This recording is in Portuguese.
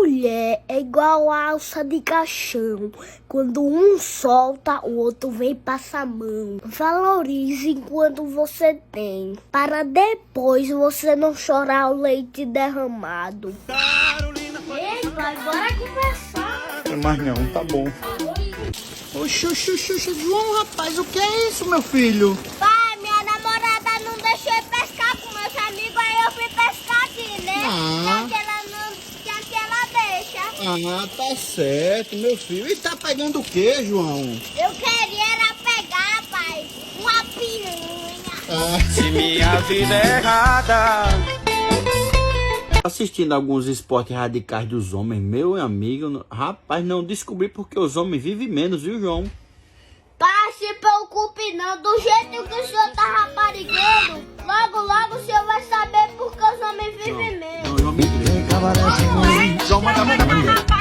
mulher é igual a alça de caixão. Quando um solta, o outro vem passar a mão. Valorize enquanto você tem, para depois você não chorar o leite derramado. Ei, pai, bora conversar. Mas não, tá bom. Oxi, João, rapaz, o que é isso, meu filho? Pai, minha namorada não deixou eu pescar com meus amigos, aí eu fui pescar aqui, né? Ah. Já que ela deixa. Ah, tá certo, meu filho. E tá pegando o que, João? Eu queria era pegar, pai, uma piranha. Se minha vida é errada. Assistindo alguns esportes radicais dos homens, meu amigo, rapaz, não descobri porque os homens vivem menos, viu, João? Pai, se preocupe não, do jeito que o senhor tá raparigueiro, logo o senhor vai saber porque os homens vivem menos. João, manda.